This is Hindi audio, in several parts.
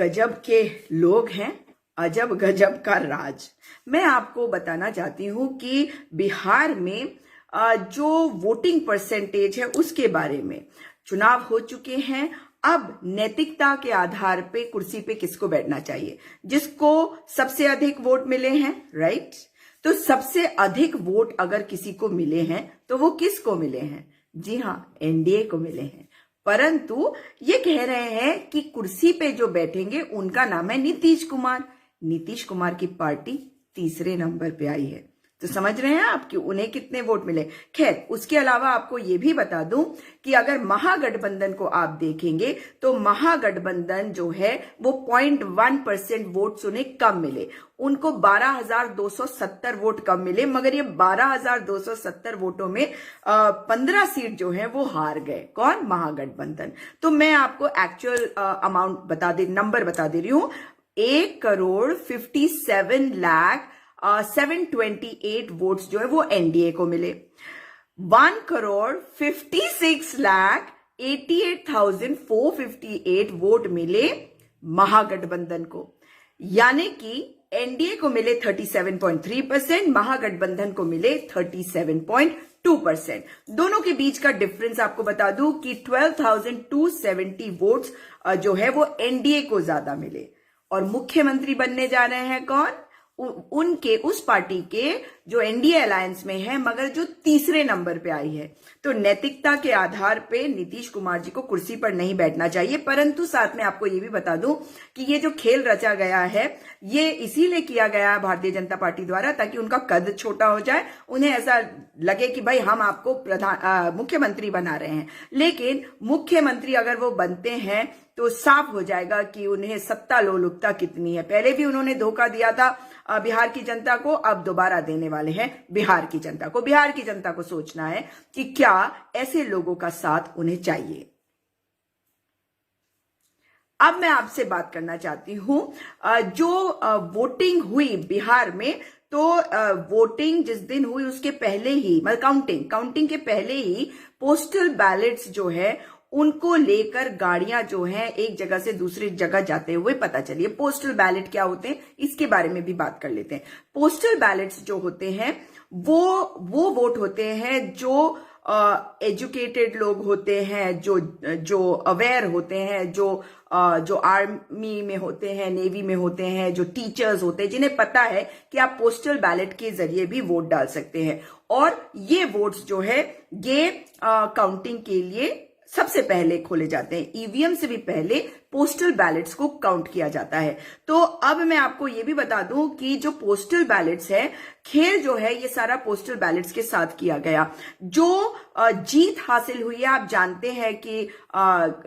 गजब के लोग हैं, अजब गजब का राज। मैं आपको बताना चाहती हूं कि बिहार में जो वोटिंग परसेंटेज है उसके बारे में। चुनाव हो चुके हैं, अब नैतिकता के आधार पे कुर्सी पे किसको बैठना चाहिए, जिसको सबसे अधिक वोट मिले हैं, राइट। तो सबसे अधिक वोट अगर किसी को मिले हैं तो वो किसको मिले हैं? जी हाँ, एनडीए को मिले हैं। परंतु ये कह रहे हैं कि कुर्सी पे जो बैठेंगे उनका नाम है नीतीश कुमार। नीतीश कुमार की पार्टी तीसरे नंबर पे आई है। तो समझ रहे हैं आप कि उन्हें कितने वोट मिले। खैर, उसके अलावा आपको ये भी बता दूं कि अगर महागठबंधन को आप देखेंगे तो महागठबंधन जो है वो 0.1% वोट्स उन्हें कम मिले। उनको 12,270 वोट कम मिले, मगर ये 12,270 वोटों में 15 सीट जो है वो हार गए। कौन? महागठबंधन। तो मैं आपको एक्चुअल अमाउंट नंबर बता दे रही हूं। 1,57,728 वोट्स जो है वो एनडीए को मिले। 1,56,88,458 वोट मिले महागठबंधन को। यानी कि एनडीए को मिले 37.3%, महागठबंधन को मिले 37.2%। दोनों के बीच का डिफरेंस आपको बता दूं कि 12,270 वोट्स जो है वो एनडीए को ज्यादा मिले। और मुख्यमंत्री बनने जा रहे हैं कौन? उनके उस पार्टी के जो एनडीए अलायंस में है, मगर जो तीसरे नंबर पे आई है। तो नैतिकता के आधार पे नीतीश कुमार जी को कुर्सी पर नहीं बैठना चाहिए। परंतु साथ में आपको ये भी बता दूं कि ये जो खेल रचा गया है ये इसीलिए किया गया है भारतीय जनता पार्टी द्वारा, ताकि उनका कद छोटा हो जाए, उन्हें ऐसा लगे कि भाई हम आपको मुख्यमंत्री बना रहे हैं। लेकिन मुख्यमंत्री अगर वो बनते हैं तो साफ हो जाएगा कि उन्हें सत्ता लोलुपता कितनी है। पहले भी उन्होंने धोखा दिया था बिहार की जनता को, अब दोबारा देने वाले हैं बिहार की जनता को। बिहार की जनता को सोचना है कि क्या ऐसे लोगों का साथ उन्हें चाहिए। अब मैं आपसे बात करना चाहती हूं, जो वोटिंग हुई बिहार में, तो वोटिंग जिस दिन हुई उसके पहले ही, मतलब काउंटिंग के पहले ही पोस्टल बैलेट्स जो है उनको लेकर गाड़ियां जो हैं एक जगह से दूसरी जगह जाते हुए पता चली है। पोस्टल बैलेट क्या होते हैं इसके बारे में भी बात कर लेते हैं। पोस्टल बैलेट्स जो होते हैं वो वोट होते हैं जो एजुकेटेड लोग होते हैं, जो अवेयर होते हैं, जो आर्मी में होते हैं, नेवी में होते हैं, जो टीचर्स होते हैं, जिन्हें पता है कि आप पोस्टल बैलेट के जरिए भी वोट डाल सकते हैं। और ये वोट्स जो है ये काउंटिंग के लिए सबसे पहले खोले जाते हैं। ईवीएम से भी पहले पोस्टल बैलेट्स को काउंट किया जाता है। तो अब मैं आपको ये भी बता दूं कि जो पोस्टल बैलेट्स है, खेल जो है ये सारा पोस्टल बैलेट्स के साथ किया गया। जो जीत हासिल हुई है, आप जानते हैं कि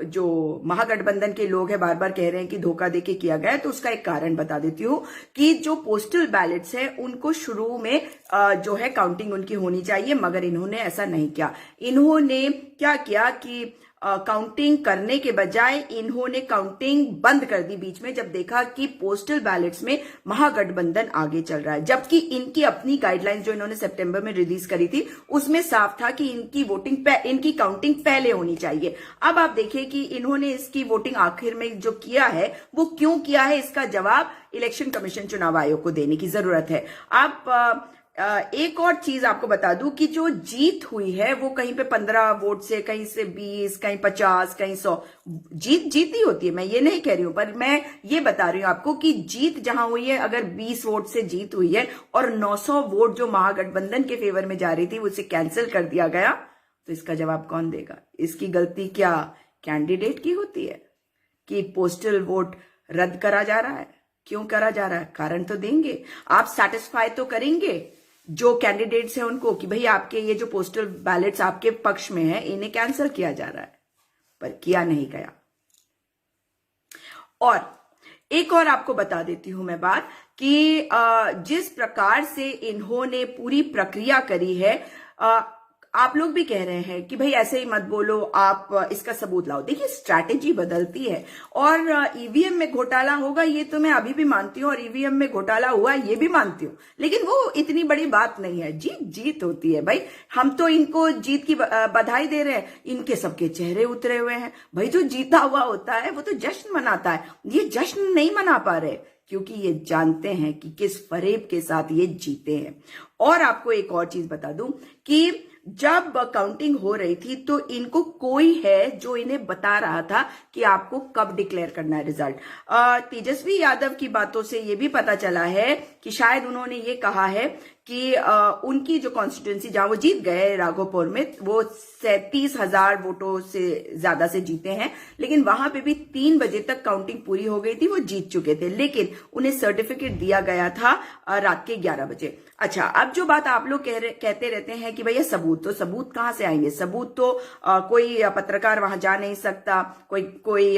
जो महागठबंधन के लोग हैं बार बार कह रहे हैं कि धोखा देके किया गया है। तो उसका एक कारण बता देती हूँ कि जो पोस्टल बैलेट्स है उनको शुरू में जो है काउंटिंग उनकी होनी चाहिए, मगर इन्होंने ऐसा नहीं किया। इन्होंने क्या किया कि काउंटिंग करने के बजाय इन्होंने काउंटिंग बंद कर दी बीच में, जब देखा कि पोस्टल बैलेट्स में महागठबंधन आगे चल रहा है। जबकि इनकी अपनी गाइडलाइंस जो इन्होंने सितंबर में रिलीज करी थी उसमें साफ था कि इनकी काउंटिंग पहले होनी चाहिए। अब आप देखिए कि इन्होंने इसकी वोटिंग आखिर में जो किया है वो क्यों किया है, इसका जवाब इलेक्शन कमीशन चुनाव आयोग को देने की जरूरत है। आप एक और चीज आपको बता दूं कि जो जीत हुई है वो कहीं पे 15 वोट से, कहीं से 20, कहीं 50, कहीं 100 जीत ही होती है। मैं ये नहीं कह रही हूं, पर मैं ये बता रही हूं आपको कि जीत जहां हुई है, अगर 20 वोट से जीत हुई है और 900 वोट जो महागठबंधन के फेवर में जा रही थी उसे कैंसिल कर दिया गया, तो इसका जवाब कौन देगा? इसकी गलती क्या कैंडिडेट की होती है कि पोस्टल वोट रद्द करा जा रहा है? क्यों करा जा रहा है? कारण तो देंगे, आप सेटिस्फाई तो करेंगे जो कैंडिडेट्स हैं उनको कि भाई आपके ये जो पोस्टल बैलेट्स आपके पक्ष में है इन्हें कैंसिल किया जा रहा है, पर किया नहीं गया। और एक और आपको बता देती हूं मैं बात कि जिस प्रकार से इन्होंने पूरी प्रक्रिया करी है, आप लोग भी कह रहे हैं कि भाई ऐसे ही मत बोलो, आप इसका सबूत लाओ। देखिए, स्ट्रैटेजी बदलती है, और ईवीएम में घोटाला होगा ये तो मैं अभी भी मानती हूँ, और ईवीएम में घोटाला हुआ ये भी मानती हूँ, लेकिन वो इतनी बड़ी बात नहीं है। जीत जीत होती है भाई, हम तो इनको जीत की बधाई दे रहे हैं, इनके सबके चेहरे उतरे हुए हैं। भाई जो जीता हुआ होता है वो तो जश्न मनाता है, ये जश्न नहीं मना पा रहे क्योंकि ये जानते हैं कि किस फरेब के साथ ये जीते हैं। और आपको एक और चीज बता दूं कि जब काउंटिंग हो रही थी तो इनको कोई है जो इन्हें बता रहा था कि आपको कब डिक्लेयर करना है रिजल्ट। तेजस्वी यादव की बातों से ये भी पता चला है कि शायद उन्होंने ये कहा है कि उनकी जो कॉन्स्टिट्यूंसी जहां वो जीत गए राघोपुर में, वो 37,000 वोटों से ज्यादा से जीते हैं, लेकिन वहां पे भी 3 बजे तक काउंटिंग पूरी हो गई थी, वो जीत चुके थे, लेकिन उन्हें सर्टिफिकेट दिया गया था रात के 11 बजे। अच्छा, अब जो बात आप लोग कहते रहते हैं कि भैया सबूत, तो सबूत कहां से आएंगे? सबूत तो कोई पत्रकार वहां जा नहीं सकता, कोई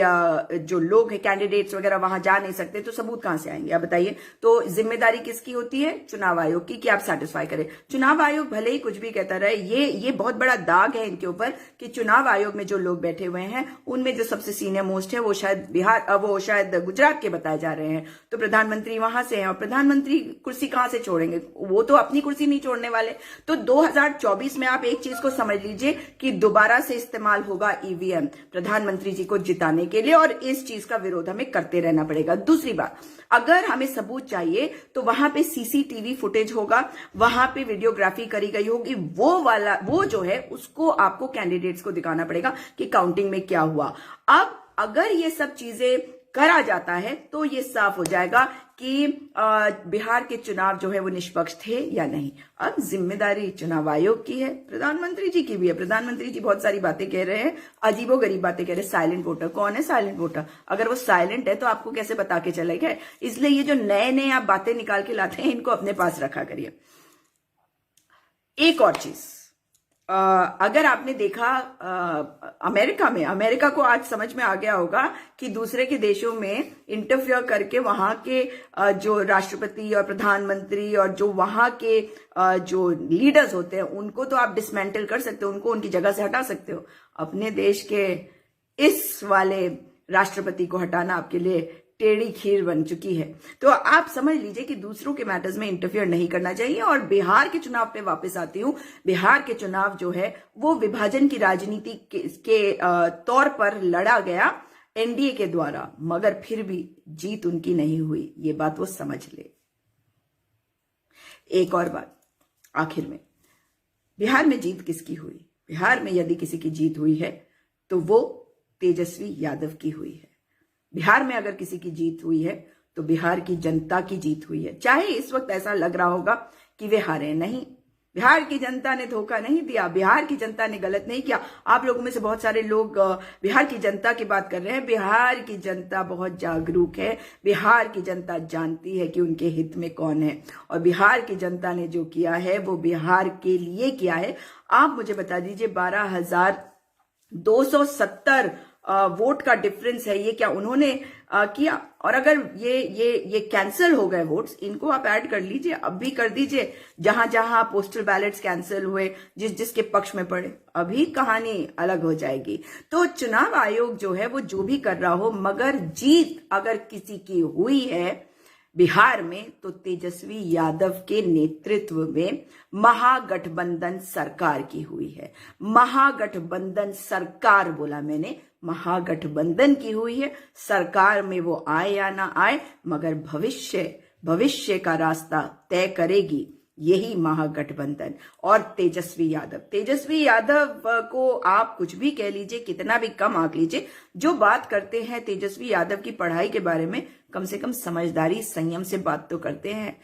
जो लोग हैं कैंडिडेट्स वगैरह वहां जा नहीं सकते, तो सबूत कहां से आएंगे आप बताइए? तो जिम्मेदारी किसकी होती है? चुनाव आयोग की, कि आप सेटिस्फाई करें। चुनाव आयोग भले ही कुछ भी कहता रहे, ये बहुत बड़ा दाग है इनके ऊपर कि चुनाव आयोग में जो लोग बैठे हुए हैं उनमें जो सबसे सीनियर मोस्ट है वो शायद गुजरात के बताए जा रहे हैं, तो प्रधानमंत्री वहां से हैं, और प्रधानमंत्री कुर्सी कहां से छोड़ेंगे? वो तो अपनी कुर्सी नहीं छोड़ने वाले। तो 2024 में आप एक चीज को समझ लीजिए कि दोबारा से इस्तेमाल होगा ईवीएम प्रधानमंत्री जी को जिताने के लिए, और इस चीज का विरोध हमें करते रहना पड़ेगा। दूसरी बात, अगर हमें सबूत चाहिए तो वहां पे सीसीटीवी फुटेज होगा, वहां पे वीडियोग्राफी करी गई होगी, वो जो है उसको आपको कैंडिडेट्स को दिखाना पड़ेगा कि काउंटिंग में क्या हुआ। अब अगर ये सब चीजें करा जाता है तो ये साफ हो जाएगा कि बिहार के चुनाव जो है वो निष्पक्ष थे या नहीं। अब जिम्मेदारी चुनाव आयोग की है, प्रधानमंत्री जी की भी है। प्रधानमंत्री जी बहुत सारी बातें कह रहे हैं, अजीबोगरीब बातें कह रहे हैं। साइलेंट वोटर कौन है? साइलेंट वोटर अगर वो साइलेंट है तो आपको कैसे बता के चले गए? इसलिए ये जो नए आप बातें निकाल के लाते हैं इनको अपने पास रखा करिए। एक और चीज, अगर आपने देखा अमेरिका को आज समझ में आ गया होगा कि दूसरे के देशों में इंटरफियर करके वहां के जो राष्ट्रपति और प्रधानमंत्री और जो वहां के जो लीडर्स होते हैं उनको तो आप डिसमेंटल कर सकते हो, उनको उनकी जगह से हटा सकते हो। अपने देश के इस वाले राष्ट्रपति को हटाना आपके लिए टेढ़ी खीर बन चुकी है। तो आप समझ लीजिए कि दूसरों के मैटर्स में इंटरफियर नहीं करना चाहिए। और बिहार के चुनाव पे वापस आती हूं। बिहार के चुनाव जो है वो विभाजन की राजनीति के तौर पर लड़ा गया एनडीए के द्वारा, मगर फिर भी जीत उनकी नहीं हुई, ये बात वो समझ ले। एक और बात आखिर में, बिहार में जीत किसकी हुई? बिहार में यदि किसी की जीत हुई है तो वो तेजस्वी यादव की हुई है। बिहार में अगर किसी की जीत हुई है तो बिहार की जनता की जीत हुई है। चाहे इस वक्त ऐसा लग रहा होगा कि वे हारे, नहीं, बिहार की जनता ने धोखा नहीं दिया, बिहार की जनता ने गलत नहीं किया। आप लोगों में से बहुत सारे लोग बिहार की जनता की बात कर रहे हैं। बिहार की जनता बहुत जागरूक है, बिहार की जनता जानती है कि उनके हित में कौन है, और बिहार की जनता ने जो किया है वो बिहार के लिए किया है। आप मुझे बता दीजिए, 12,270 वोट का डिफरेंस है, ये क्या उन्होंने किया? और अगर ये कैंसिल हो गए वोट्स, इनको आप ऐड कर लीजिए, अब भी कर दीजिए, जहां जहां पोस्टल बैलेट्स कैंसिल हुए, जिसके पक्ष में पड़े, अभी कहानी अलग हो जाएगी। तो चुनाव आयोग जो है वो जो भी कर रहा हो, मगर जीत अगर किसी की हुई है बिहार में तो तेजस्वी यादव के नेतृत्व में महागठबंधन सरकार की हुई है। महागठबंधन सरकार बोला मैंने, महागठबंधन की हुई है। सरकार में वो आए या ना आए, मगर भविष्य का रास्ता तय करेगी यही महागठबंधन और तेजस्वी यादव को आप कुछ भी कह लीजिए, कितना भी कम आंक लीजिए, जो बात करते हैं तेजस्वी यादव की पढ़ाई के बारे में, कम से कम समझदारी संयम से बात तो करते हैं।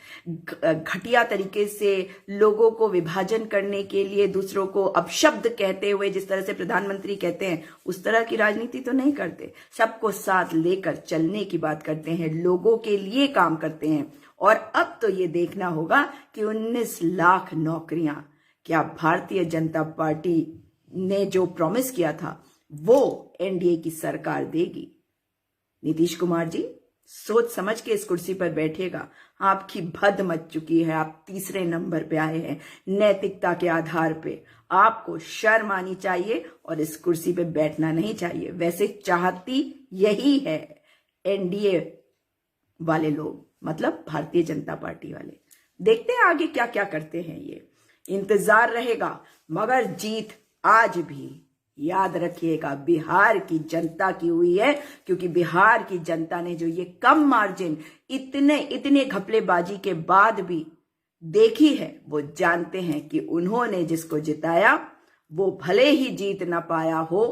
घटिया तरीके से लोगों को विभाजन करने के लिए दूसरों को अपशब्द कहते हुए, जिस तरह से प्रधानमंत्री कहते हैं, उस तरह की राजनीति तो नहीं करते। सबको साथ लेकर चलने की बात करते हैं, लोगों के लिए काम करते हैं। और अब तो ये देखना होगा कि 19 लाख नौकरियां क्या भारतीय जनता पार्टी ने जो प्रॉमिस किया था वो एनडीए की सरकार देगी। नीतीश कुमार जी, सोच समझ के इस कुर्सी पर बैठिएगा। आपकी भद मच चुकी है, आप तीसरे नंबर पे आए हैं नैतिकता के आधार पे। आपको शर्म आनी चाहिए और इस कुर्सी पे बैठना नहीं चाहिए। वैसे चाहती यही है एनडीए वाले लोग, मतलब भारतीय जनता पार्टी वाले। देखते हैं आगे क्या क्या करते हैं, ये इंतजार रहेगा। मगर जीत आज भी याद रखिएगा बिहार की जनता की हुई है, क्योंकि बिहार की जनता ने जो ये कम मार्जिन इतने घपलेबाजी के बाद भी देखी है, वो जानते हैं कि उन्होंने जिसको जिताया वो भले ही जीत ना पाया हो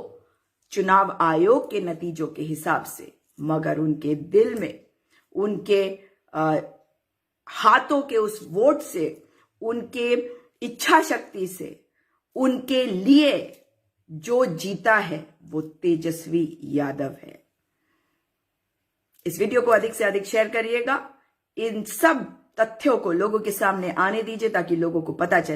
चुनाव आयोग के नतीजों के हिसाब से, मगर उनके दिल में, उनके हाथों के उस वोट से, उनके इच्छा शक्ति से, उनके लिए जो जीता है वो तेजस्वी यादव है। इस वीडियो को अधिक से अधिक शेयर करिएगा। इन सब तथ्यों को लोगों के सामने आने दीजिए ताकि लोगों को पता चले।